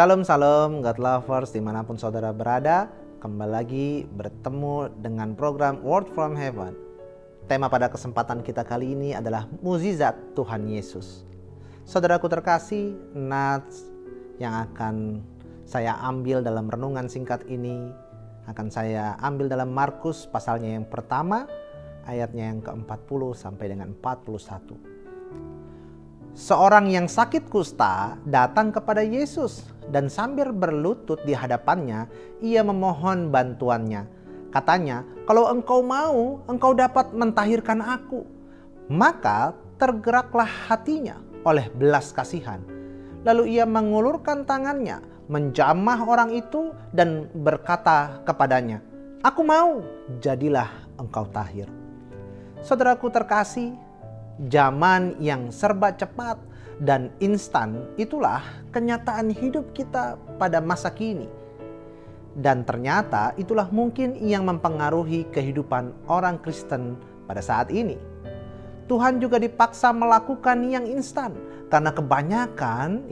Salam salam God Lovers dimanapun saudara berada. Kembali lagi bertemu dengan program Word from Heaven. Tema pada kesempatan kita kali ini adalah mukjizat Tuhan Yesus. Saudaraku terkasih, nats yang akan saya ambil dalam renungan singkat ini akan saya ambil dalam Markus pasalnya yang pertama, ayatnya yang ke-40 sampai dengan 41. Seorang yang sakit kusta datang kepada Yesus dan sambil berlutut di hadapannya, ia memohon bantuannya. Katanya, "Kalau engkau mau, engkau dapat mentahirkan aku." Maka tergeraklah hatinya oleh belas kasihan. Lalu ia mengulurkan tangannya, menjamah orang itu dan berkata kepadanya, "Aku mau, jadilah engkau tahir." Saudaraku terkasih, zaman yang serba cepat dan instan itulah kenyataan hidup kita pada masa kini. Dan ternyata itulah mungkin yang mempengaruhi kehidupan orang Kristen pada saat ini. Tuhan juga dipaksa melakukan yang instan karena kebanyakan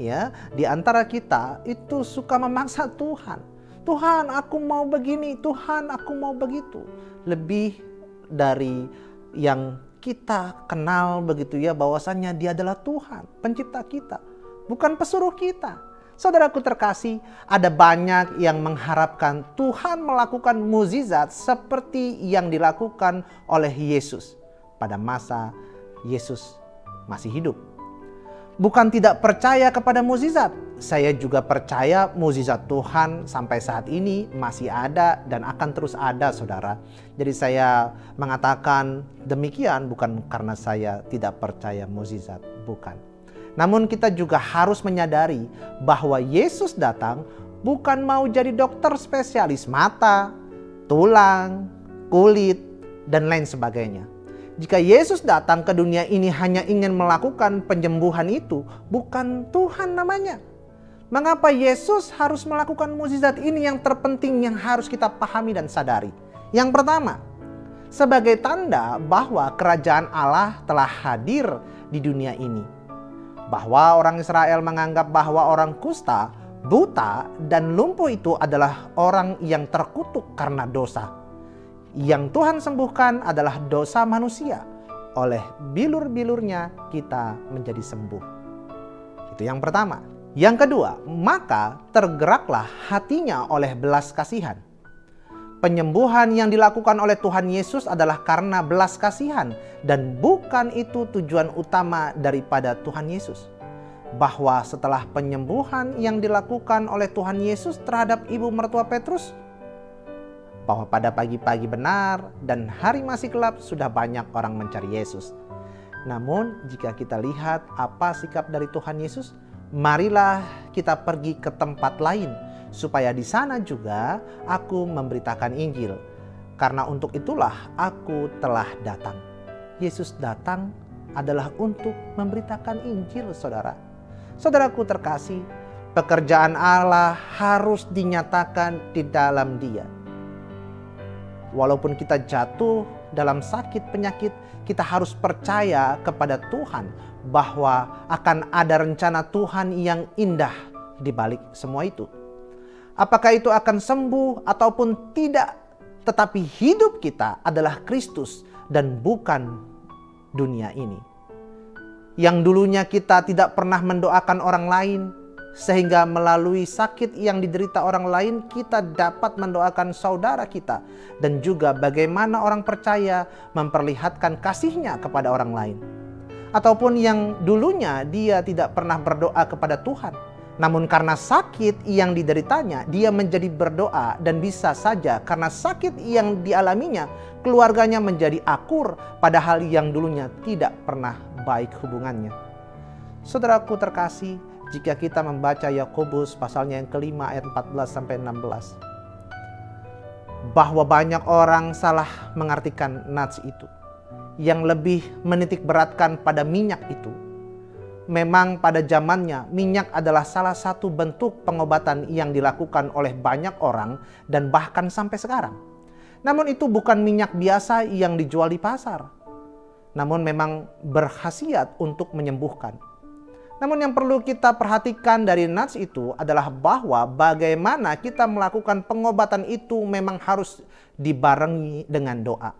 di antara kita itu suka memaksa Tuhan. Tuhan, aku mau begini, Tuhan, aku mau begitu. Lebih dari yang kita kenal begitu bahwasannya Dia adalah Tuhan, pencipta kita, bukan pesuruh kita. Saudaraku terkasih, ada banyak yang mengharapkan Tuhan melakukan mukjizat seperti yang dilakukan oleh Yesus pada masa Yesus masih hidup. Bukan tidak percaya kepada mukjizat, saya juga percaya mukjizat Tuhan sampai saat ini masih ada dan akan terus ada, saudara. Jadi saya mengatakan demikian bukan karena saya tidak percaya mukjizat, bukan. Namun kita juga harus menyadari bahwa Yesus datang bukan mau jadi dokter spesialis mata, tulang, kulit, dan lain sebagainya. Jika Yesus datang ke dunia ini hanya ingin melakukan penyembuhan itu, bukan Tuhan namanya. Mengapa Yesus harus melakukan mukjizat ini yang terpenting yang harus kita pahami dan sadari? Yang pertama, sebagai tanda bahwa kerajaan Allah telah hadir di dunia ini. Bahwa orang Israel menganggap bahwa orang kusta, buta, dan lumpuh itu adalah orang yang terkutuk karena dosa. Yang Tuhan sembuhkan adalah dosa manusia. Oleh bilur-bilurnya kita menjadi sembuh. Itu yang pertama. Yang kedua, maka tergeraklah hatinya oleh belas kasihan. Penyembuhan yang dilakukan oleh Tuhan Yesus adalah karena belas kasihan dan bukan itu tujuan utama daripada Tuhan Yesus. Bahwa setelah penyembuhan yang dilakukan oleh Tuhan Yesus terhadap ibu mertua Petrus, bahwa pada pagi-pagi benar dan hari masih gelap sudah banyak orang mencari Yesus. Namun jika kita lihat apa sikap dari Tuhan Yesus, marilah kita pergi ke tempat lain, supaya di sana juga aku memberitakan Injil. Karena untuk itulah aku telah datang. Yesus datang adalah untuk memberitakan Injil, saudara. Saudaraku terkasih, pekerjaan Allah harus dinyatakan di dalam Dia. Walaupun kita jatuh dalam sakit penyakit, kita harus percaya kepada Tuhan bahwa akan ada rencana Tuhan yang indah di balik semua itu. Apakah itu akan sembuh ataupun tidak, tetapi hidup kita adalah Kristus dan bukan dunia ini. Yang dulunya kita tidak pernah mendoakan orang lain, sehingga melalui sakit yang diderita orang lain kita dapat mendoakan saudara kita. Dan juga bagaimana orang percaya memperlihatkan kasihnya kepada orang lain. Ataupun yang dulunya dia tidak pernah berdoa kepada Tuhan, namun karena sakit yang dideritanya, dia menjadi berdoa, dan bisa saja karena sakit yang dialaminya, keluarganya menjadi akur, padahal yang dulunya tidak pernah baik hubungannya. Saudaraku terkasih, jika kita membaca Yakobus pasalnya yang kelima ayat 14-16, bahwa banyak orang salah mengartikan nats itu, yang lebih menitik beratkan pada minyak itu. Memang pada zamannya minyak adalah salah satu bentuk pengobatan yang dilakukan oleh banyak orang dan bahkan sampai sekarang. Namun itu bukan minyak biasa yang dijual di pasar. Namun memang berkhasiat untuk menyembuhkan. Namun yang perlu kita perhatikan dari nats itu adalah bahwa bagaimana kita melakukan pengobatan itu memang harus dibarengi dengan doa.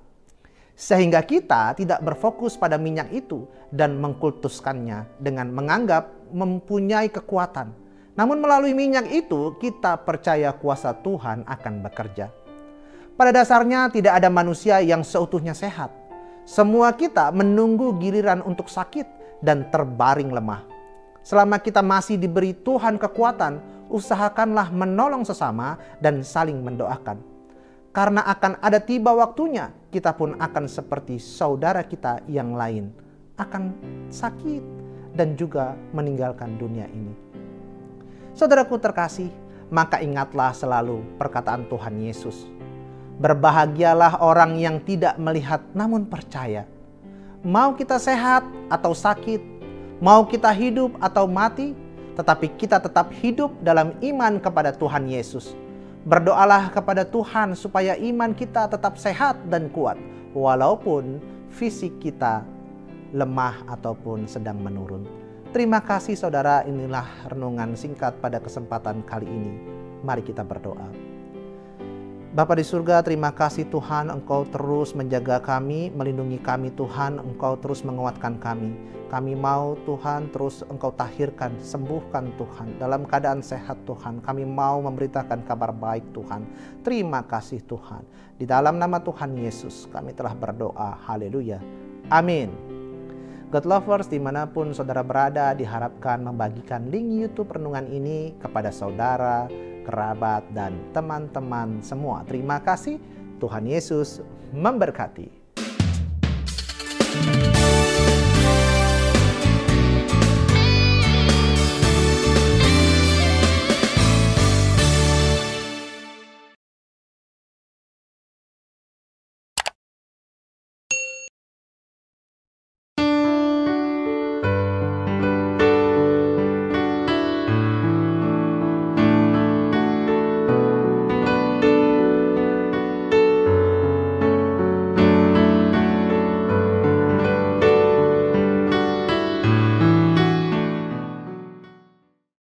Sehingga kita tidak berfokus pada minyak itu dan mengkultuskannya dengan menganggap mempunyai kekuatan. Namun melalui minyak itu kita percaya kuasa Tuhan akan bekerja. Pada dasarnya tidak ada manusia yang seutuhnya sehat. Semua kita menunggu giliran untuk sakit dan terbaring lemah. Selama kita masih diberi Tuhan kekuatan, usahakanlah menolong sesama dan saling mendoakan. Karena akan ada tiba waktunya, kita pun akan seperti saudara kita yang lain, akan sakit dan juga meninggalkan dunia ini. Saudaraku terkasih, maka ingatlah selalu perkataan Tuhan Yesus. Berbahagialah orang yang tidak melihat namun percaya. Mau kita sehat atau sakit, mau kita hidup atau mati, tetapi kita tetap hidup dalam iman kepada Tuhan Yesus. Berdoalah kepada Tuhan supaya iman kita tetap sehat dan kuat, walaupun fisik kita lemah ataupun sedang menurun. Terima kasih saudara, inilah renungan singkat pada kesempatan kali ini. Mari kita berdoa. Bapa di surga, terima kasih Tuhan, Engkau terus menjaga kami, melindungi kami Tuhan, Engkau terus menguatkan kami. Kami mau Tuhan terus Engkau tahirkan, sembuhkan Tuhan, dalam keadaan sehat Tuhan. Kami mau memberitakan kabar baik Tuhan. Terima kasih Tuhan. Di dalam nama Tuhan Yesus kami telah berdoa. Haleluya. Amin. God lovers, dimanapun saudara berada, diharapkan membagikan link YouTube renungan ini kepada saudara, kerabat, dan teman-teman semua. Terima kasih. Tuhan Yesus memberkati.